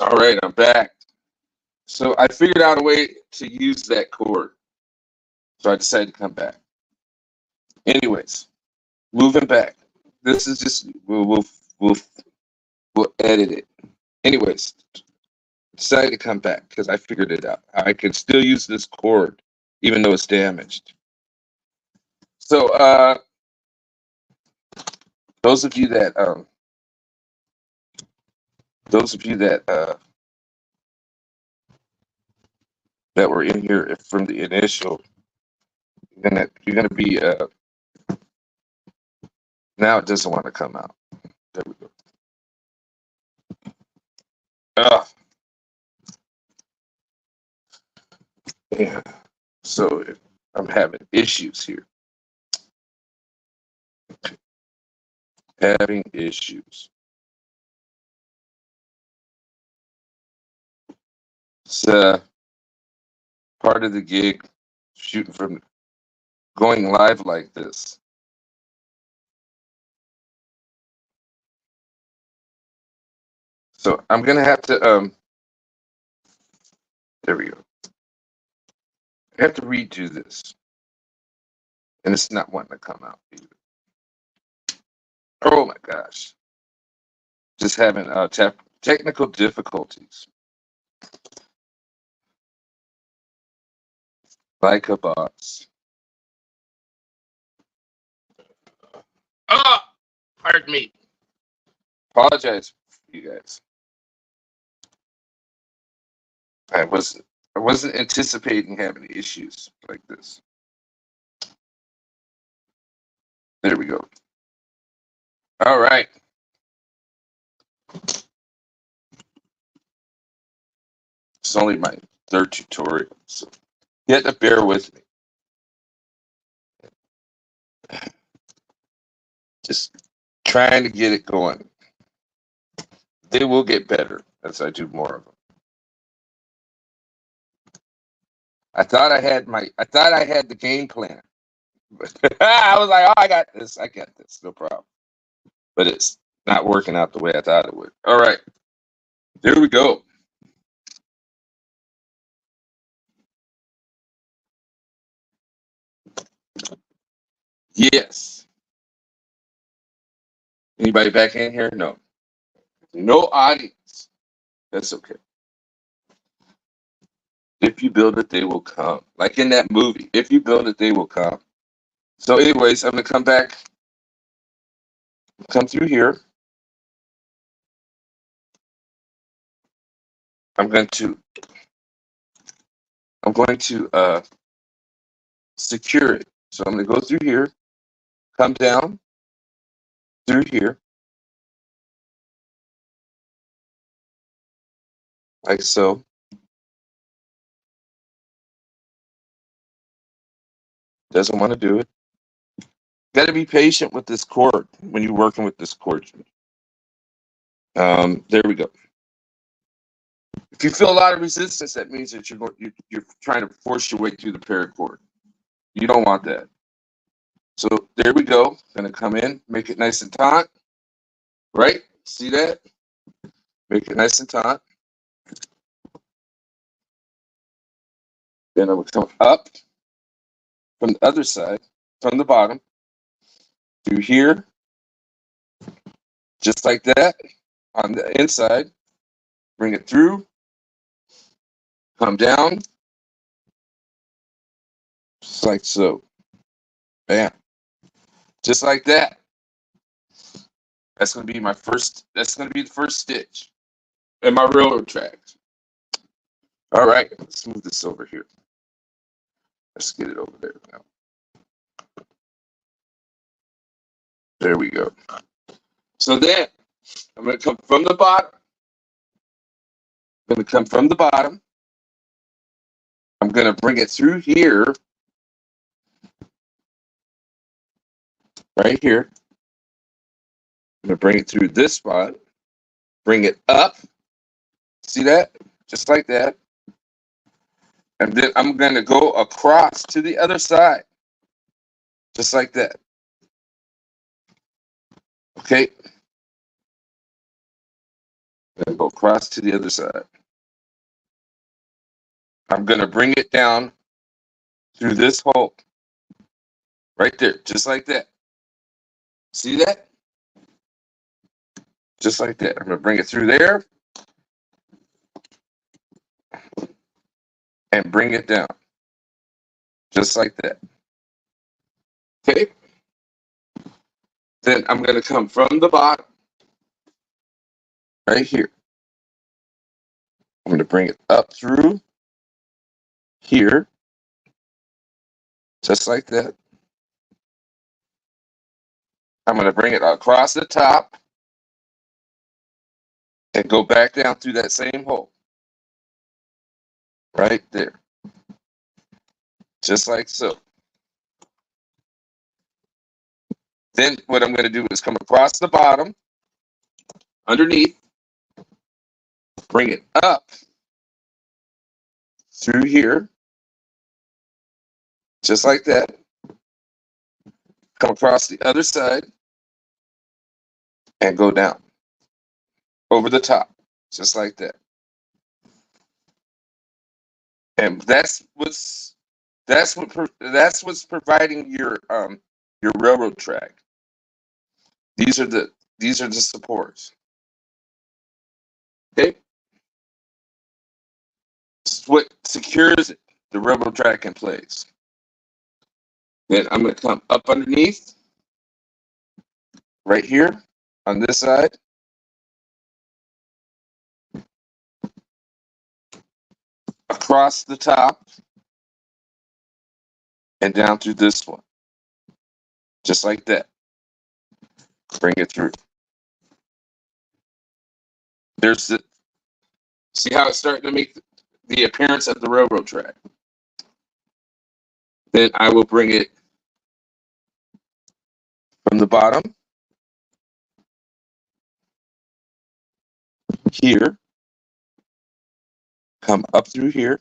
All right, I'm back. So I figured out a way to use that cord. So I decided to come back. Anyways, moving back. This is just we'll we'll edit it. Anyways, decided to come back because I figured it out. I can still use this cord even though it's damaged. So those of you that those of you that were in here from the initial, you're gonna be now it doesn't want to come out. There we go. Ah, yeah. So I'm having issues here. Having issues. It's part of the gig, shooting from going live like this. So I'm gonna have to there we go. I have to redo this. And it's not wanting to come out either. Oh my gosh. Just having technical difficulties. Like a boss. Ah, pardon me. Apologize, you guys. I wasn't anticipating having issues like this. There we go. All right. It's only my third tutorial, so you have to bear with me. Just trying to get it going. They will get better as I do more of them. I thought I had the game plan. I was like, oh, I got this, no problem. But it's not working out the way I thought it would. All right, there we go. Yes. Anybody back in here? No. No audience. That's okay. If you build it, they will come. Like in that movie, if you build it, they will come. So anyways, I'm going to come back, come through here. I'm going to secure it. So I'm going to go through here, come down through here, like so. Doesn't want to do it. Got to be patient with this cord when you're working with this cord. There we go. If you feel a lot of resistance, that means that you're trying to force your way through the paracord. You don't want that. So there we go. Gonna come in, make it nice and taut. Right? See that? Make it nice and taut. Then I would come up from the other side, from the bottom, through here, just like that, on the inside. Bring it through, come down, just like so. Bam. Just like that. That's going to be the first stitch in my railroad tracks. All right, let's move this over here. Let's get it over there now. There we go. So then I'm going to come from the bottom. I'm going to come from the bottom. I'm going to bring it through here. Right here. I'm going to bring it through this spot. Bring it up. See that? Just like that. And then I'm going to go across to the other side. Just like that. Okay. and go across to the other side. I'm going to bring it down through this hole right there, just like that. See that? Just like that. I'm going to bring it through there and bring it down, just like that. Okay? Then I'm going to come from the bottom, right here. I'm going to bring it up through here, just like that. I'm going to bring it across the top and go back down through that same hole, right there, just like so. Then what I'm going to do is come across the bottom, underneath, bring it up through here, just like that. Come across the other side and go down over the top, just like that. And that's what's providing your railroad track. These are the supports. Okay, it's what secures it, the railroad track in place. Then I'm going to come up underneath, right here on this side, across the top, and down through this one, just like that. Bring it through. There's the, see how it's starting to make the appearance of the railroad track. Then I will bring it from the bottom here, come up through here,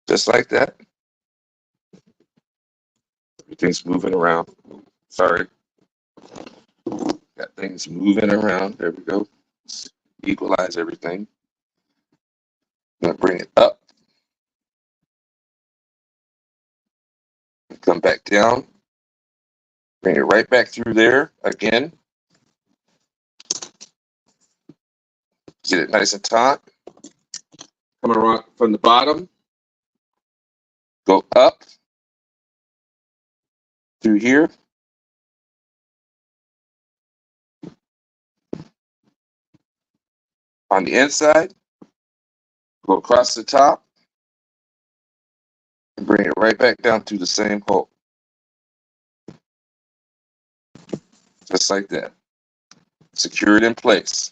just like that. Everything's moving around. Sorry. Got things moving around. There we go. Let's equalize everything. I'm going to bring it up. Come back down. Bring it right back through there again. Get it nice and taut. Come around from the bottom. Go up through here. On the inside, go across the top and bring it right back down through the same hole. Just like that. Secure it in place.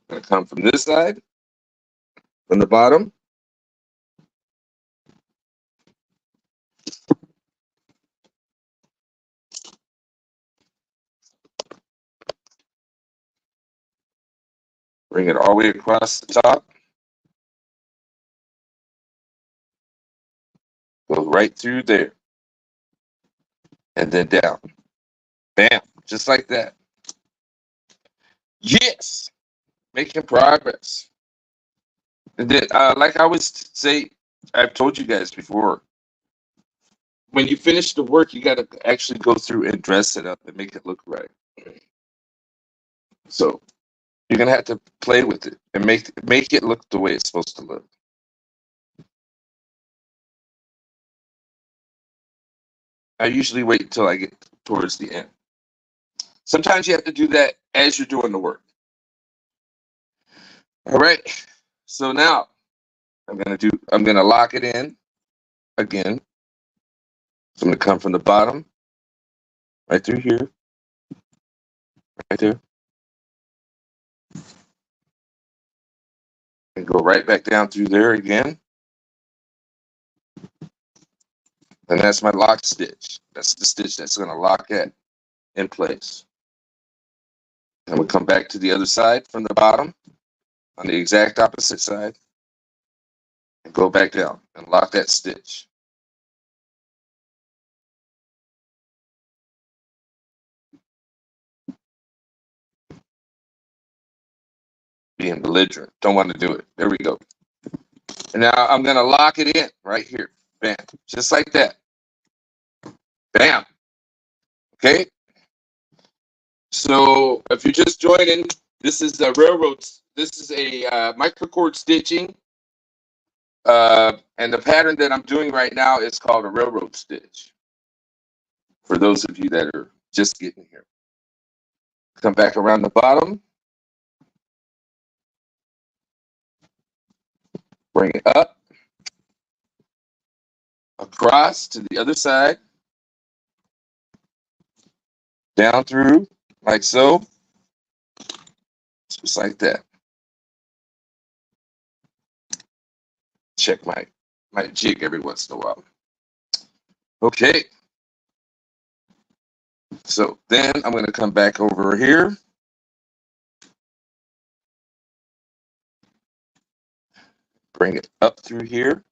I'm going to come from this side, from the bottom. Bring it all the way across the top. Go right through there. And then down. Bam. Just like that. Yes. Making progress. And then, like I always say, I've told you guys before, when you finish the work, you got to actually go through and dress it up and make it look right. So you're going to have to play with it and make it look the way it's supposed to look. I usually wait until I get towards the end. Sometimes you have to do that as you're doing the work. All right. So now I'm going to lock it in again. So I'm going to come from the bottom, right through here, right there, and go right back down through there again. And that's my lock stitch. That's the stitch that's going to lock it in place. And we'll come back to the other side from the bottom on the exact opposite side and go back down and lock that stitch. being belligerent. Don't want to do it. There we go. And now I'm going to lock it in right here. Bam. Just like that. Bam. Okay. So if you're just joining, this is the railroads. This is a microcord stitching. And the pattern that I'm doing right now is called a railroad stitch. For those of you that are just getting here. Come back around the bottom. Bring it up. Across to the other side. Down through, like so. Just like that. Check my jig every once in a while. Okay. So then I'm going to come back over here. Bring it up through here.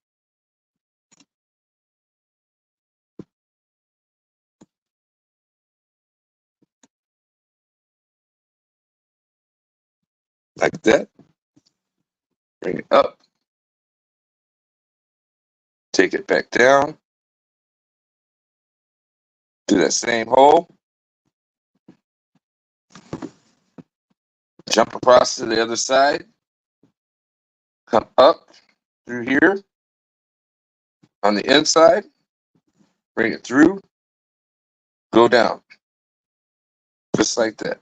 Like that. Bring it up. Take it back down. Do that same hole. Jump across to the other side. Come up through here. On the inside. Bring it through. Go down. Just like that.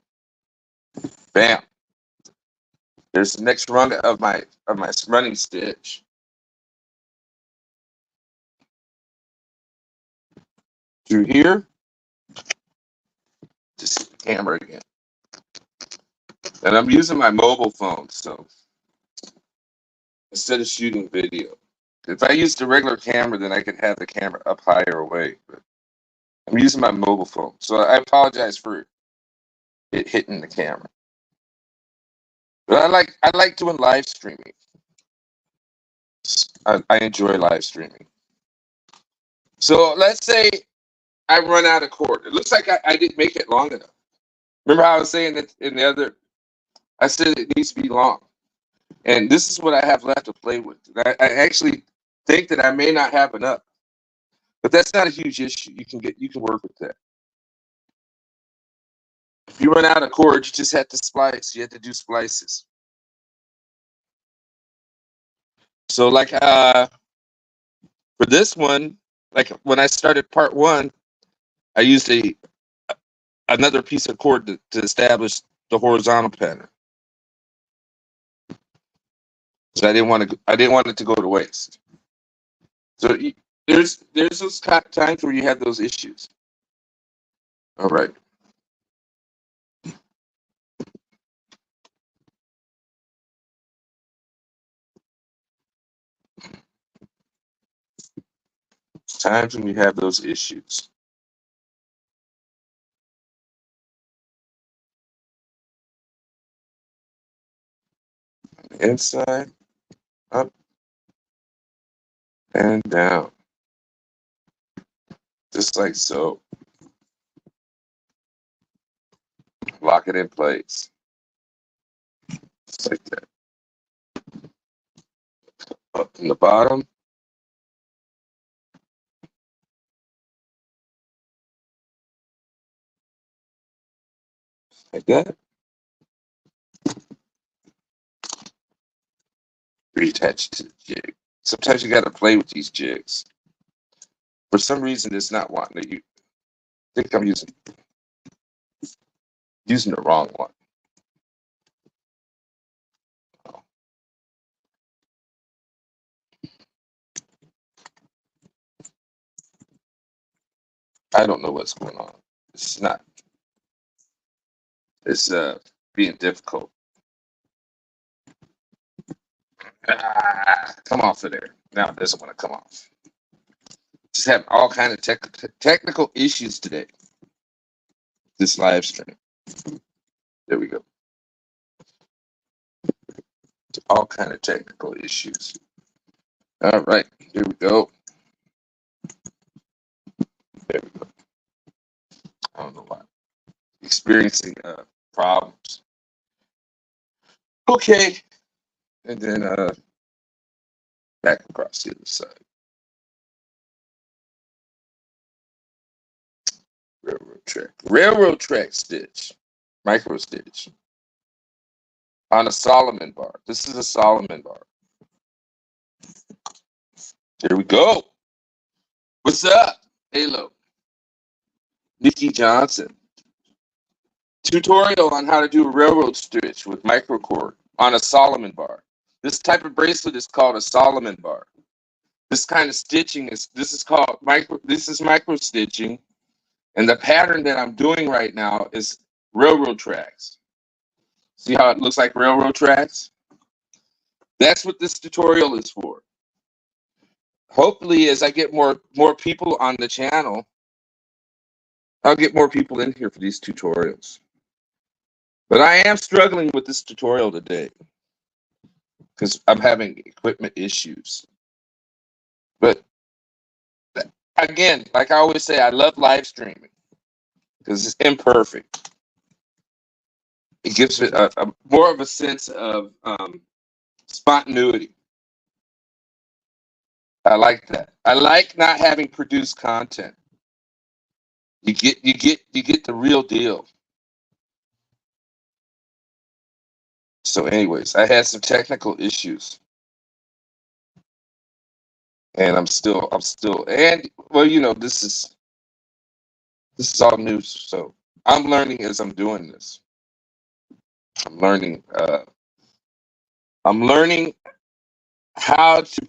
Bam. There's the next rung of my running stitch. Through here. Just the camera again. And I'm using my mobile phone, so instead of shooting video. If I used a regular camera, then I could have the camera up higher away. But I'm using my mobile phone, so I apologize for it hitting the camera. But I like doing live streaming. I enjoy live streaming. So let's say I run out of cord. It looks like I didn't make it long enough. Remember how I was saying that in the other, I said it needs to be long. And this is what I have left to play with. I actually think that I may not have enough. But that's not a huge issue. You can work with that. If you run out of cord, you just have to splice. You have to do splices. So like for this one, like when I started part one, I used another piece of cord to establish the horizontal pattern. So I didn't want it to go to waste. So there's those times where you have those issues. All right. Times when you have those issues. Inside, up, and down. Just like so. Lock it in place. Just like that. Up in the bottom. Like that. Reattach to the jig. Sometimes you got to play with these jigs. For some reason, it's not wanting to. I think I'm using the wrong one. I don't know what's going on. It's not. It's being difficult. Come off of there. Now it doesn't want to come off. Just have all kind of technical issues today. This live stream. There we go. All kind of technical issues. All right, here we go. There we go. I don't know why. Experiencing problems. Okay. And then back across the other side. Railroad track stitch, micro stitch on a Soloman bar. This is a Soloman bar. Here we go. What's up? Halo. Nikki Johnson. Tutorial on how to do a railroad stitch with microcord on a Soloman bar. This type of bracelet is called a Soloman bar. This kind of stitching is called micro stitching, and the pattern that I'm doing right now is railroad tracks. See how it looks like railroad tracks? That's what this tutorial is for. Hopefully, as I get more people on the channel, I'll get more people in here for these tutorials. But I am struggling with this tutorial today because I'm having equipment issues. But again, like I always say, I love live streaming because it's imperfect. It gives it a more of a sense of spontaneity. I like that. I like not having produced content. You get the real deal. So, anyways, I had some technical issues, and I'm still, and well, this is all new. So I'm learning as I'm doing this. I'm learning. I'm learning how to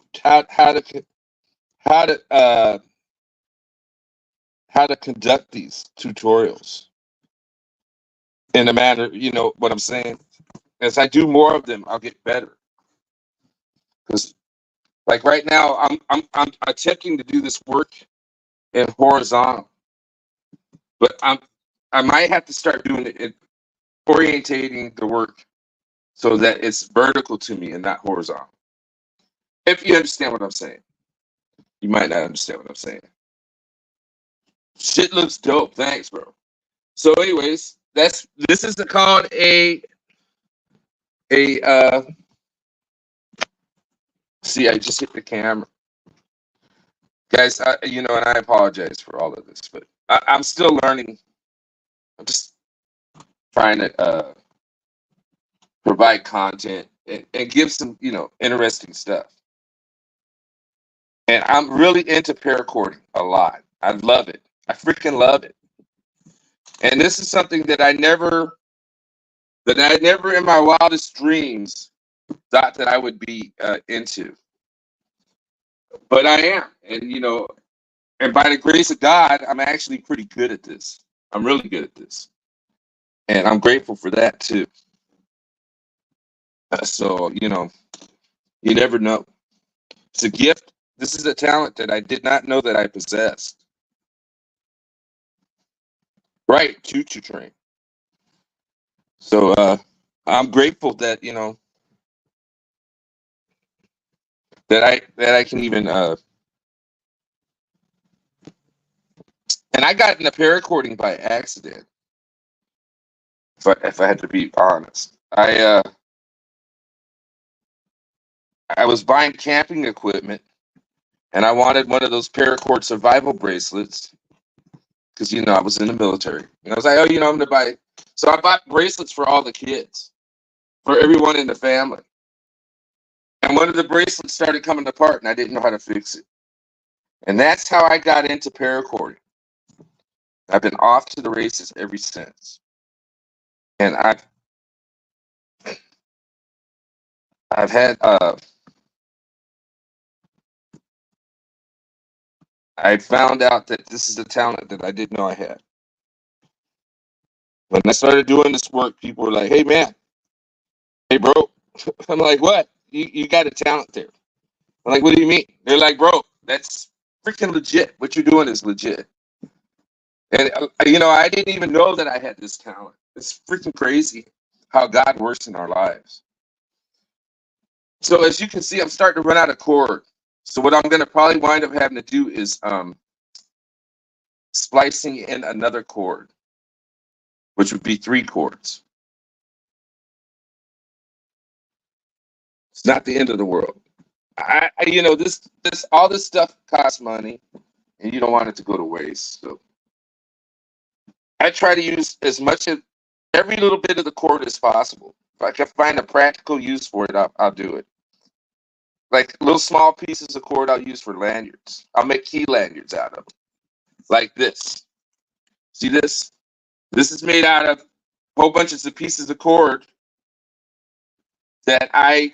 conduct these tutorials in a manner. You know what I'm saying? As I do more of them, I'll get better. Because like right now, I'm attempting to do this work in horizontal, but I might have to start doing it, orientating the work so that it's vertical to me and not horizontal. If you understand what I'm saying, you might not understand what I'm saying. Shit looks dope. Thanks, bro. So, anyways, this is called a see, I just hit the camera. Guys, and I apologize for all of this, but I'm still learning. I'm just trying to provide content and give some, interesting stuff. And I'm really into paracording a lot. I love it. I freaking love it. And this is something that I never in my wildest dreams thought that I would be into. But I am. And by the grace of God, I'm actually pretty good at this. I'm really good at this. And I'm grateful for that too. So, you never know. It's a gift. This is a talent that I did not know that I possessed. Right, choo-choo train. So I'm grateful that, that I can even and I got into paracording by accident. If I had to be honest. I was buying camping equipment and I wanted one of those paracord survival bracelets because I was in the military. And I was like, oh, I'm gonna buy. So I bought bracelets for all the kids, for everyone in the family. And one of the bracelets started coming apart and I didn't know how to fix it. And that's how I got into paracording. I've been off to the races ever since. And I've had I found out that this is a talent that I didn't know I had. When I started doing this work, people were like, hey man, hey bro. I'm like, what? You got a talent there. I'm like, what do you mean? They're like, bro, that's freaking legit. What you're doing is legit. And I didn't even know that I had this talent. It's freaking crazy how God works in our lives. So as you can see, I'm starting to run out of cord. So what I'm going to probably wind up having to do is splicing in another cord, which would be 3 cords. It's not the end of the world. You know, all this stuff costs money, and you don't want it to go to waste. So I try to use as much of every little bit of the cord as possible. If I can find a practical use for it, I'll do it. Like little small pieces of cord I'll use for lanyards. I'll make key lanyards out of them. Like this. See this? This is made out of whole bunches of pieces of cord that I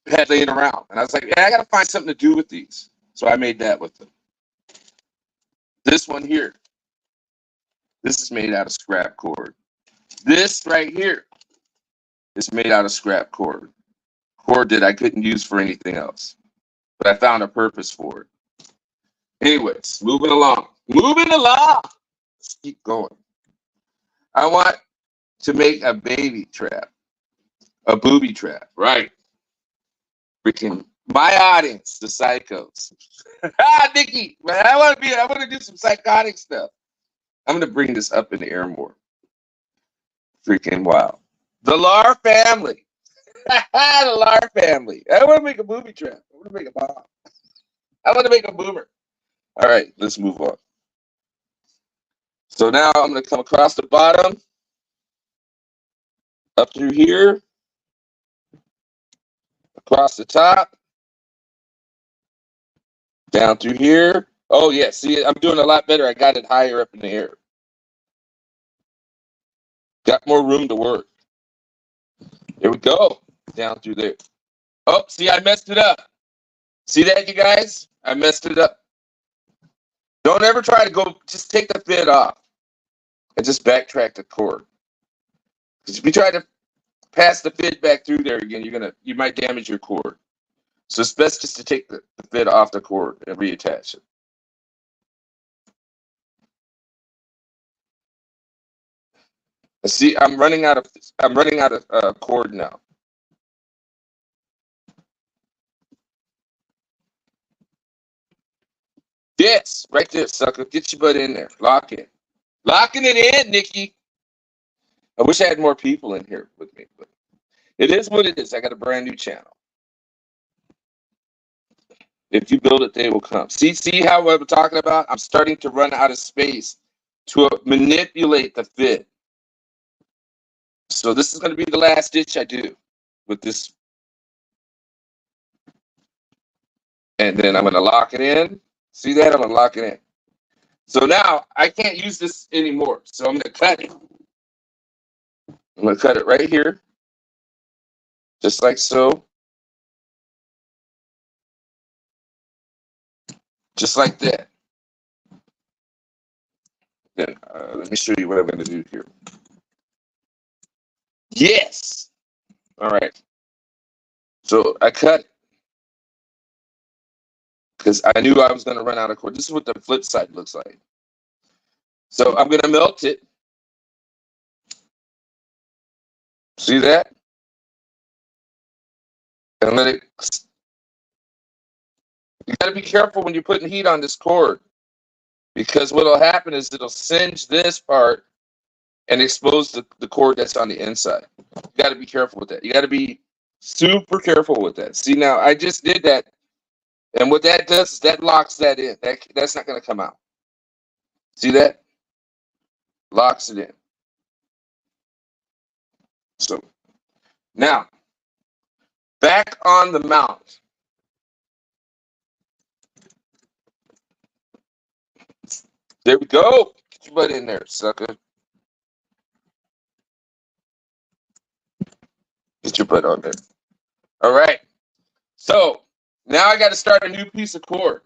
had laying around. And I was like, yeah, I got to find something to do with these. So I made that with them. This one here. This is made out of scrap cord. This right here is made out of scrap cord. Cord that I couldn't use for anything else. But I found a purpose for it. Anyways, moving along. Moving along. Let's keep going. I want to make a baby trap. A booby trap. Right. Freaking my audience, the psychos. Nikki, man, I want to do some psychotic stuff. I'm going to bring this up in the air more. Freaking wow. The Lar family. The Lar family. I want to make a booby trap. I want to make a bomb. I want to make a boomer. All right, let's move on. So now I'm going to come across the bottom, up through here, across the top, down through here. Oh, yeah, see, I'm doing a lot better. I got it higher up in the air. Got more room to work. There we go. Down through there. Oh, see, I messed it up. See that, you guys? I messed it up. Don't ever try to go, just take the fit off and just backtrack the cord. Because if you try to pass the fit back through there again, you might damage your cord. So it's best just to take the fit off the cord and reattach it. See, I'm running out of cord now. Yes, right there, sucker. Get your butt in there. Lock it. Locking it in, Nikki. I wish I had more people in here with me, but it is what it is. I got a brand new channel. If you build it, they will come. See how I'm talking about? I'm starting to run out of space to manipulate the fit. So this is going to be the last stitch I do with this. And then I'm going to lock it in. See that? I'm going to lock it in. So now I can't use this anymore. So I'm going to cut it. I'm going to cut it right here. Just like so. Just like that. Then let me show you what I'm going to do here. Yes. All right. So I cut it because I knew I was going to run out of cord. This is what the flip side looks like. So I'm going to melt it. See that? And let it. You got to be careful when you're putting heat on this cord, because what will happen is it'll singe this part and expose the cord that's on the inside. You got to be careful with that. You got to be super careful with that. See, now I just did that, and what that does is that locks that in. That's not going to come out. See that? Locks it in. So now back on the mount. There we go. Get your butt in there, sucker. Get your butt on there. All right. So now I got to start a new piece of cord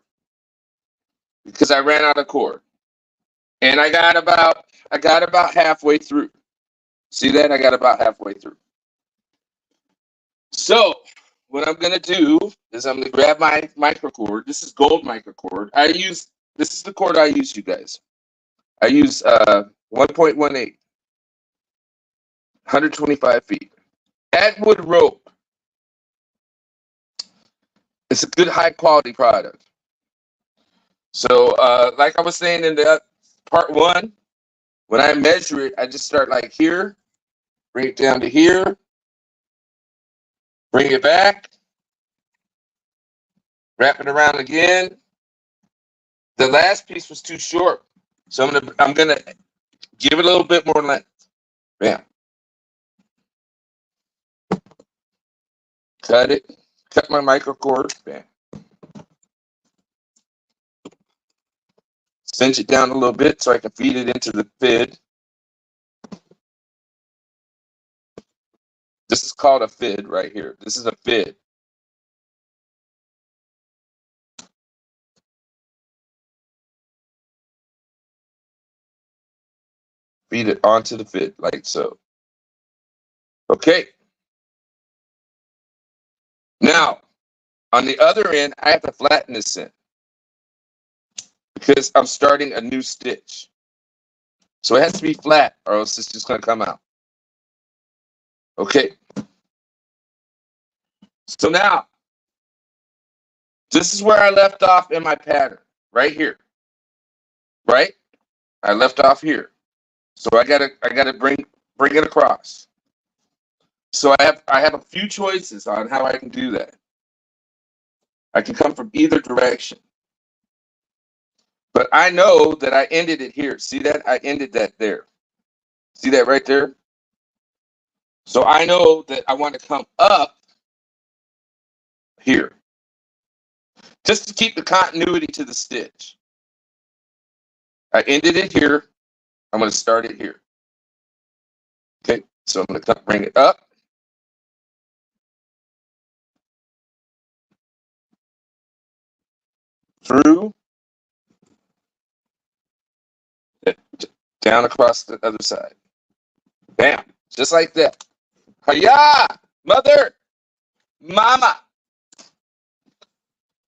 because I ran out of cord, and I got about halfway through. See that? I got about halfway through. So what I'm gonna do is I'm gonna grab my microcord. This is gold microcord. This is the cord I use, you guys. I use 1.18, 125 feet. Atwood rope. It's a good high quality product. So like I was saying in the part one, when I measure it, I just start like here, bring it down to here, Bring it back. Wrap it around again. The last piece was too short, so I'm gonna give it a little bit more length. Bam. Cut it. Cut my microcord. Bam. Cinch it down a little bit so I can feed it into the fid. This is called a fid right here. This is a fid. Feed it onto the fid like so. Okay. Now, on the other end, I have to flatten this in because I'm starting a new stitch. So it has to be flat or else it's just going to come out. Okay. So now, this is where I left off in my pattern, right here. Right? I left off here. So I gotta bring it across. So I have a few choices on how I can do that. I can come from either direction. But I know that I ended it here. See that? I ended that there. See that right there? So I know that I want to come up here. Just to keep the continuity to the stitch. I ended it here. I'm going to start it here. Okay, so I'm going to bring it up. Through. Down across the other side. Bam. Just like that. Hiya! Mother! Mama!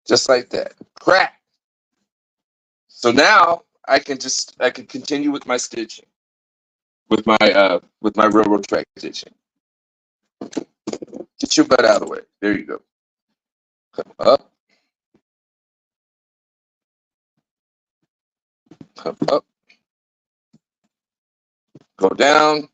Just like that. Crack. So now I can continue with my stitching. With my railroad track stitching. Get your butt out of the way. There you go. Come up. Come up. Go down.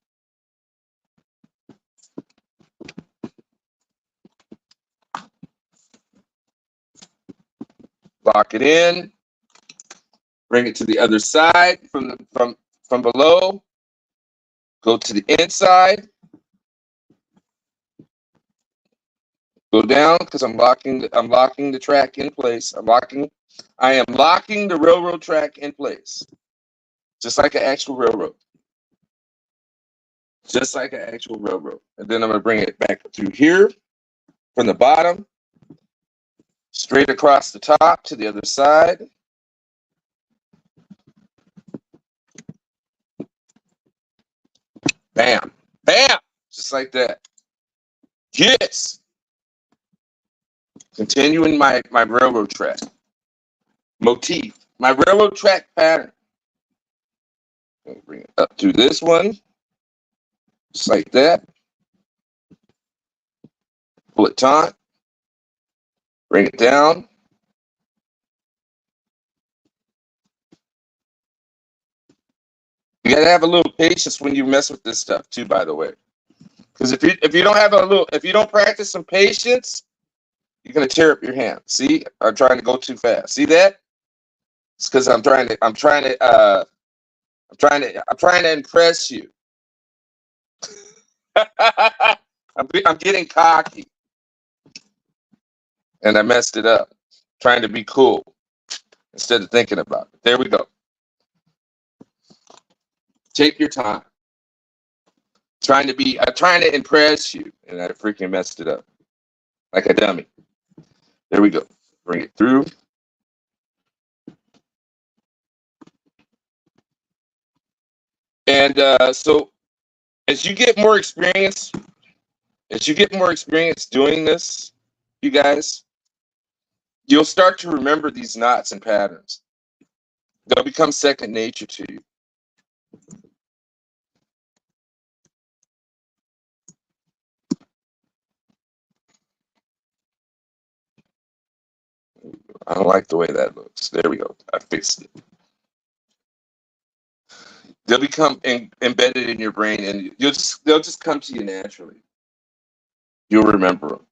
Lock it in. Bring it to the other side from below. Go to the inside. Go down because I'm locking the track in place. I am locking the railroad track in place. Just like an actual railroad. Just like an actual railroad. And then I'm going to bring it back through here from the bottom. Straight across the top to the other side. Bam. Bam. Just like that. Yes. Continuing my railroad track motif. My railroad track pattern. Bring it up to this one. Just like that. Pull it taut. Bring it down. You gotta have a little patience when you mess with this stuff too, by the way. Because if you don't practice some patience, you're gonna tear up your hand. See, I'm trying to go too fast. See that? It's because I'm trying to impress you. I'm getting cocky, and I messed it up. Trying to be cool instead of thinking about it. There we go. Take your time. I'm trying to impress you, and I freaking messed it up like a dummy. There we go. Bring it through. And so as you get more experience doing this, you guys, you'll start to remember these knots and patterns. They'll become second nature to you. I don't like the way that looks. There we go. I fixed it. They'll become embedded in your brain, and they'll just come to you naturally. You'll remember them.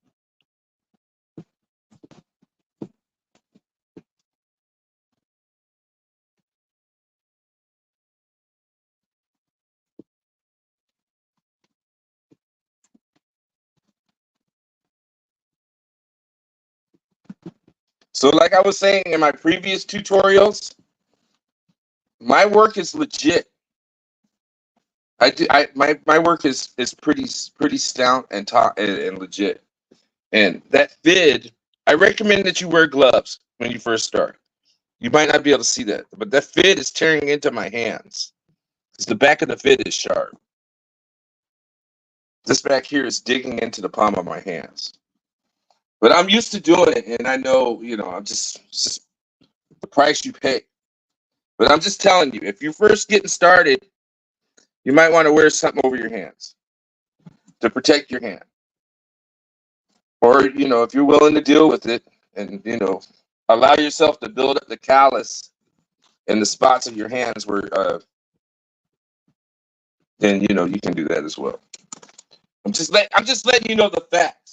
So like I was saying in my previous tutorials, my work is legit. My work is pretty stout and and legit. And that vid, I recommend that you wear gloves when you first start. You might not be able to see that, but that vid is tearing into my hands because the back of the vid is sharp. This back here is digging into the palm of my hands. But I'm used to doing it, and I know, I'm just the price you pay. But I'm just telling you, if you're first getting started, you might want to wear something over your hands to protect your hand. Or, if you're willing to deal with it and, allow yourself to build up the callus in the spots of your hands where, then, you can do that as well. I'm just letting you know the facts.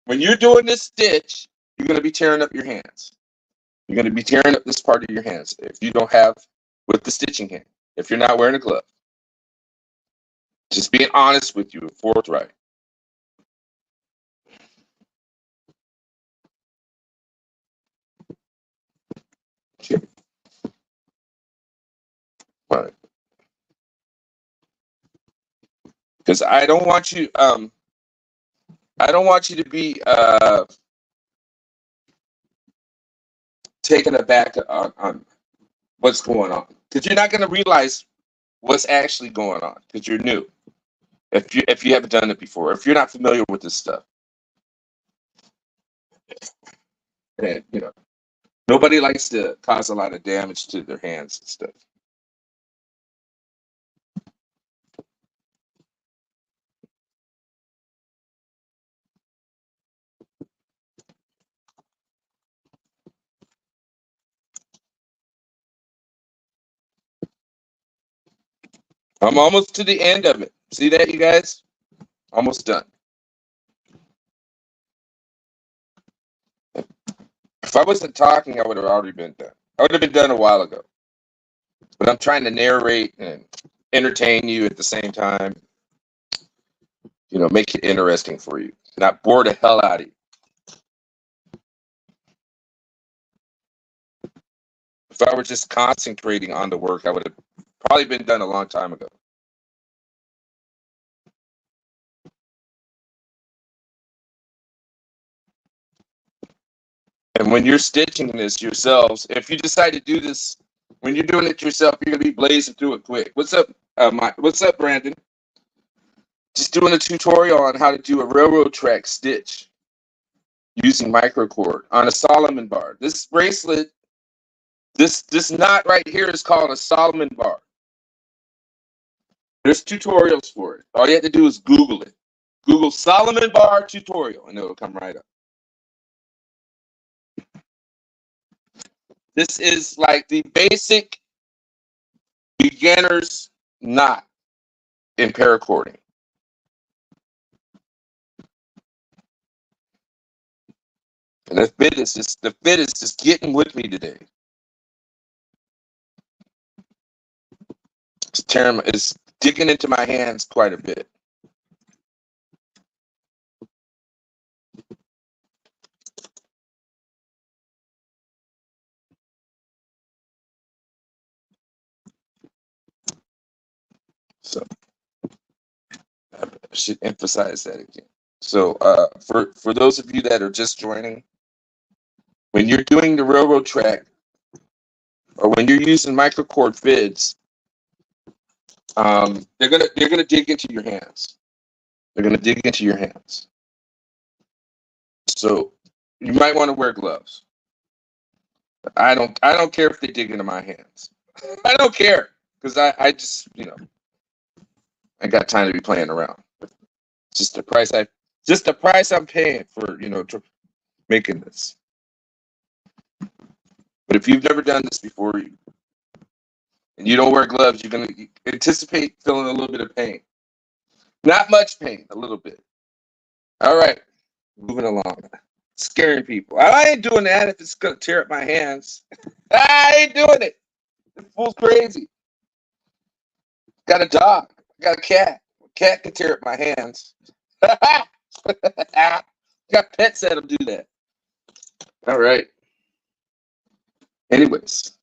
When you're doing this stitch, you're going to be tearing up your hands. You're going to be tearing up this part of your hands if you don't have with the stitching hand, if you're not wearing a glove. Just being honest with you and forthright. Okay. Right. Because I don't want you to be taken aback on what's going on. Because you're not going to realize what's actually going on because you're new. If you haven't done it before, if you're not familiar with this stuff. And nobody likes to cause a lot of damage to their hands and stuff. I'm almost to the end of it. See that, you guys? Almost done. If I wasn't talking, I would have already been done. I would have been done a while ago. But I'm trying to narrate and entertain you at the same time. Make it interesting for you. Not bore the hell out of you. If I were just concentrating on the work, I would have probably been done a long time ago. And when you're stitching this yourselves, if you decide to do this, when you're doing it yourself, you're gonna be blazing through it quick. What's up, what's up, Brandon? Just doing a tutorial on how to do a railroad track stitch using microcord on a Soloman bar. This bracelet, this knot right here is called a Soloman bar. There's tutorials for it. All you have to do is Google it. Google Soloman bar tutorial, and it'll come right up. This is like the basic beginner's knot in paracording. And the fit is just getting with me today. It's digging into my hands quite a bit. So I should emphasize that again. So for those of you that are just joining, when you're doing the railroad track or when you're using microcord fids, they're gonna dig into your hands. They're gonna dig into your hands. So you might want to wear gloves. I don't care if they dig into my hands. I don't care because I just I got time to be playing around. It's just the price I'm paying for making this. But if you've never done this before and you don't wear gloves, you're gonna anticipate feeling a little bit of pain. Not much pain, a little bit. All right, moving along. Scaring people. I ain't doing that if it's gonna tear up my hands. I ain't doing it. The fool's crazy. Got a dog. Got a cat. A cat can tear up my hands. Got pets that'll do that. All right. Anyways,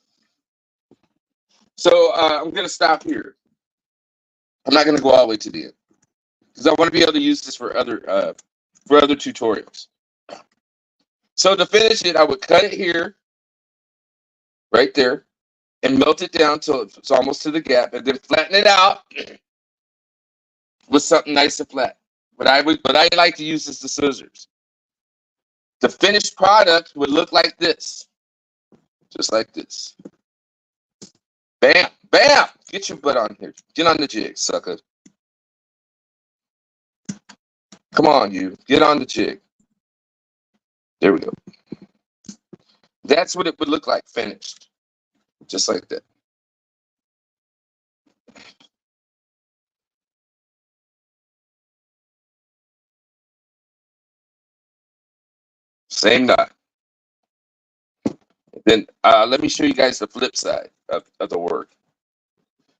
so I'm going to stop here. I'm not going to go all the way to the end because I want to be able to use this for other tutorials. So to finish it, I would cut it here, right there, and melt it down till it's almost to the gap, and then flatten it out with something nice and flat. But I like to use is the scissors. The finished product would look like this, just like this. Bam, bam! Get your butt on here. Get on the jig, sucker. Come on, you. Get on the jig. There we go. That's what it would look like finished, just like that. Same knot. Then let me show you guys the flip side of the work.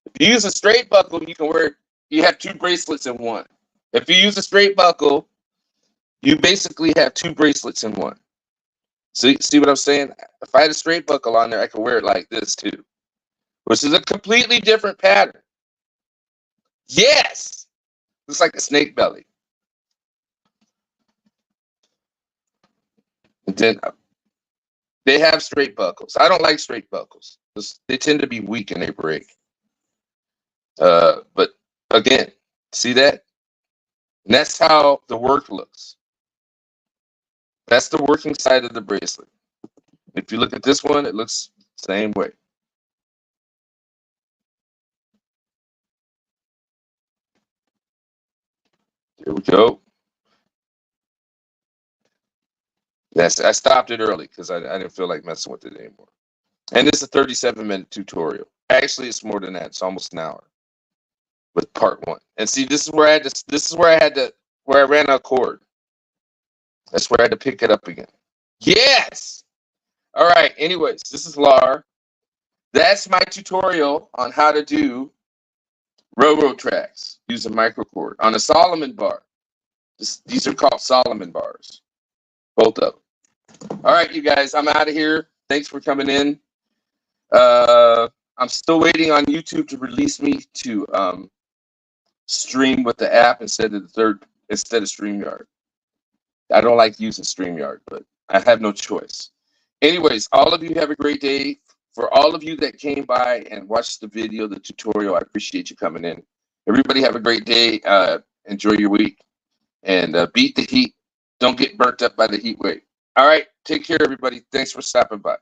If you use a straight buckle, you can wear. You have two bracelets in one. If you use a straight buckle, you basically have two bracelets in one. See what I'm saying? If I had a straight buckle on there, I could wear it like this too, which is a completely different pattern. Yes, looks like a snake belly. And then they have straight buckles. I don't like straight buckles. They tend to be weak and they break. But again, see that? And that's how the work looks. That's the working side of the bracelet. If you look at this one, it looks the same way. Here we go. Yes, I stopped it early because I didn't feel like messing with it anymore. And it's a 37-minute tutorial. Actually, it's more than that. It's almost an hour with part one. And see, this is where I ran out of cord. That's where I had to pick it up again. Yes. All right. Anyways, this is Lar. That's my tutorial on how to do railroad tracks using microcord on a Soloman bar. These are called Soloman bars, both of them. All right, you guys, I'm out of here. Thanks for coming in. I'm still waiting on YouTube to release me to stream with the app instead of StreamYard. I don't like using StreamYard, but I have no choice. Anyways, all of you have a great day. For all of you that came by and watched the video, the tutorial, I appreciate you coming in. Everybody have a great day. Enjoy your week. And beat the heat. Don't get burnt up by the heat wave. All right. Take care, everybody. Thanks for stopping by.